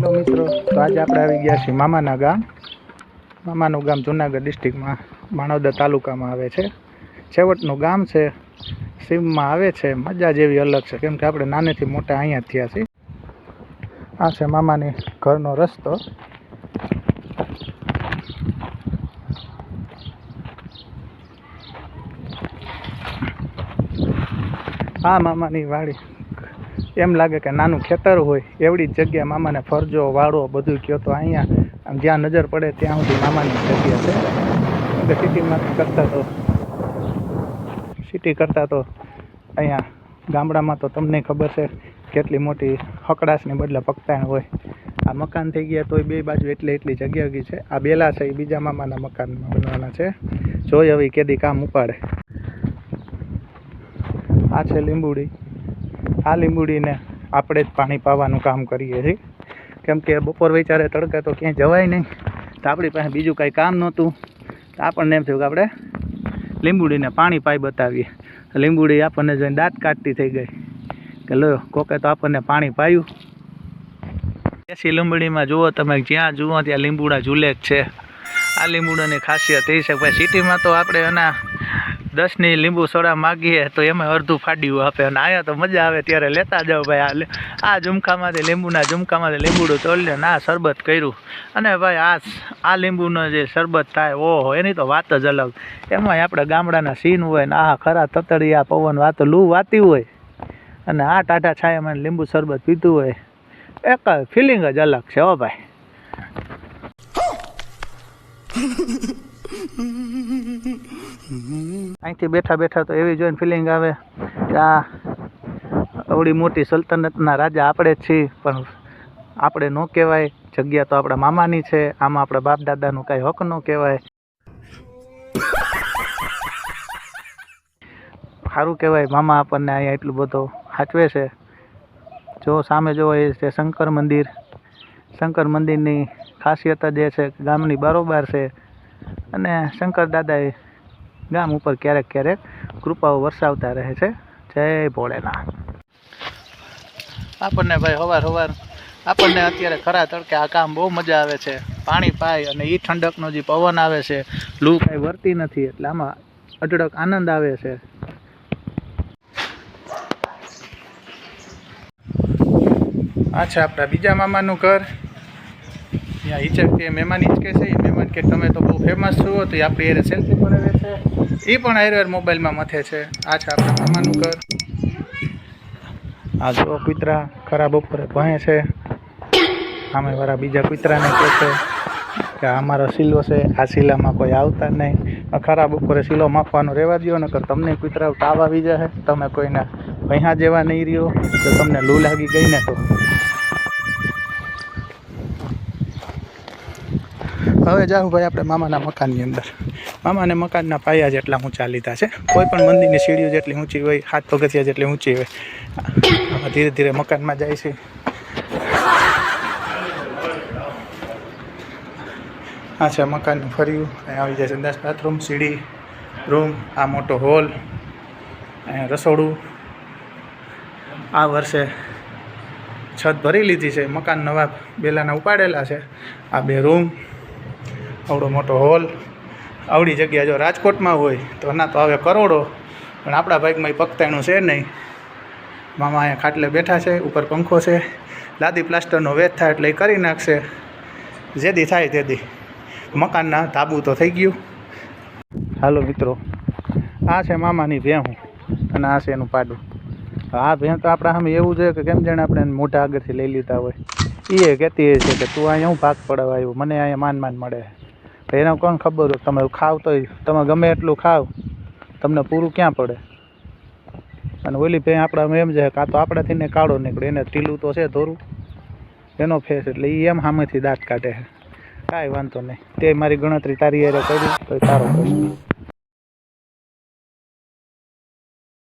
Hello મિત્રો, તો આજે આપણે આવી ગયા છીએ મામાના ગામ. મામાનું ગામ જુનાગઢ ડિસ્ટ્રિક્ટમાં માણોદર તાલુકામાં આવે છે. છેવટનું ગામ છે, સીમમાં આવે છે. મજા જેવી અલગ છે, કેમ કે આપણે નાનેથી મોટા અહીંયા થયા છીએ. આ છે મામાની ઘરનો રસ્તો. આ મામાની વાડી, એમ લાગે કે નાનું ખેતર હોય એવડી જ જગ્યા. મામાને ફરજો વાળો બધું કહો તો અહીંયા આમ જ્યાં નજર પડે ત્યાં સુધી મામાની જગ્યા છે. સિટી કરતાં તો અહીંયા ગામડામાં તો તમને ખબર છે કેટલી મોટી હકડાશની બદલે પગતાણ હોય. આ મકાન થઈ ગયા તોય બે બાજુ એટલી જગ્યા ગઈ છે. આ બેલા છે એ બીજા મામાના મકાનમાં બનવાના છે. જોઈ હવે કેદી કામ ઉપાડે. આ છે લીંબુડી. આ લીંબુડીને આપણે જ પાણી પાવાનું કામ કરીએ છીએ, કેમ કે બપોર વિચારે તડકે તો ક્યાંય જવાય નહીં. તો આપણી પાસે બીજું કાંઈ કામ નહોતું, તો આપણને એમ થયું કે આપણે લીંબુડીને પાણી પાઈ બતાવીએ. લીંબુડી આપણને જોઈને દાંત કાઢતી થઈ ગઈ કે લો, કોકે તો આપણને પાણી પાયું. દેશી લીંબુડીમાં જુઓ તમે, જ્યાં જુઓ ત્યાં લીંબુડા ઝૂલે જ છે. આ લીંબુડાની ખાસિયત એ છે ભાઈ, સિટીમાં તો આપણે એના 10ની લીંબુ સોડા માગીએ તો એમાં અડધું ફાડ્યું આપે, અને અહીંયા તો મજા આવે ત્યારે લેતા જાઓ ભાઈ. આ ઝુમખામાંથી લીંબુના ઝુમખામાંથી લીંબુડું તોડ્યું ને આ શરબત કર્યું. અને ભાઈ આ લીંબુનો જે શરબત થાય, ઓહો, એની તો વાત જ અલગ. એમાંય આપણે ગામડાના સીન હોય ને આ ખરા તતડિયા પવન વાતો લૂ વાતી હોય, અને આ ટાઢા છાયામાં લીંબુ શરબત પીતું હોય, એક ફિલિંગ જ અલગ છે હો ભાઈ. અહીંથી બેઠા બેઠા તો એવી જોઈને ફિલિંગ આવે કે આ અવડી મોટી સલ્તનતના રાજા આપણે જ છીએ, પણ આપણે ન કહેવાય. જગ્યા તો આપણા મામાની છે, આમાં આપણા બાપ દાદાનું કાંઈ હક ન કહેવાય. સારું કહેવાય મામા આપણને અહીંયા એટલું બધું સાચવે છે. જો સામે જોવો એ છે શંકર મંદિર. શંકર મંદિરની ખાસિયત જ એ છે કે ગામની બરોબર છે, અને શંકર દાદાએ ગામ ઉપર ક્યારેક ક્યારેક કૃપાઓ વરસાવતા રહે છે. જય ભોળેનાથ. આપણને ભાઈ હવાર આપણને અત્યારે ખરા તડકે આ કામ બહુ મજા આવે છે. પાણી પાય અને એ ઠંડકનો જે પવન આવે છે, લૂ કાંઈ વરતી નથી, એટલે આમાં અઢળક આનંદ આવે છે. આ છે આપણા બીજા મામાનું ઘર. ત્યાં હિચક કે મહેમાન હિચકે છે. એ મહેમાન કે તમે તો બહુ ફેમસ છો, તો એ આપણી એરે સેલ્ફી પડાવે છે. એ પણ આયર મોબાઈલમાં મથે છે. આ છે આપણા મામાનું ઘર. આ જો કૂતરા ખરા બપોરે ભણે છે. સામે વાળા બીજા કૂતરાને કહે છે કે અમારો સિલો છે, આ સિલામાં કોઈ આવતા નહીં. ખરા બપોરે સિલો માપવાનો રહેવા દો, નકર તમને કૂતરાઓ તાવ આવી જાય. તમે કોઈના ભૈયા જેવા નહીં રહ્યો તો તમને લૂ લાગી ગઈ ને તો. હવે જાઉં ભાઈ આપણે મામાના મકાનની અંદર. મામાને મકાનના પાયા જેટલા ઊંચા લીધા છે. કોઈ પણ મંદિરની સીડીઓ જેટલી ઊંચી હોય, 7 પગથિયા જેટલી ઊંચી હોય. ધીરે ધીરે મકાનમાં જાય છે. આ છે મકાનનું ફર્યું. અહીંયા આવી જાય સંડાસ બાથરૂમ, સીડી, રૂમ, આ મોટો હોલ, અહીંયા રસોડું. આ વર્ષે છત ભરી લીધી છે. મકાન નવા બેલાના ઉપાડેલા છે. આ 2 રૂમ, આવડો મોટો હોલ. આવડી જગ્યા જો રાજકોટમાં હોય તો ના તો આવે કરોડો, પણ આપણા ભાગમાં એ પગતાણું છે નહીં. મામા અહીંયા ખાટલે બેઠા છે, ઉપર પંખો છે. લાદી પ્લાસ્ટરનો વેચ થાય એટલે એ કરી નાખશે. જેદી થાય તેદી. મકાનના ધાબુ તો થઈ ગયું. હાલો મિત્રો, આ છે મામાની ભેહું અને આ છે એનું પાડું. આ ભેં તો આપણા સામે એવું જોઈએ કે કેમ જાણે આપણે મોઢા આગળથી લઈ લીધા હોય. એ કહેતી છે કે તું અહીંયા હું ભાગ પડવા આવ્યું, મને અહીંયા માન મળે. એને કોણ ખબર હોય, તમે ખાવ તોય તમે ગમે એટલું ખાવ, તમને પૂરું ક્યાં પડે. અને ઓલી ભેં આપણા એમ છે કાં તો આપણાથી ને કાળો નીકળે, એને ટીલું તો છે ધોરું, એનો ફેસ, એટલે એ એમ સામેથી દાંત કાઢે છે. કાંઈ વાંધો નહીં. તે મારી ગણતરી તારી હારે કરી તો તારો પ્રશ્ન.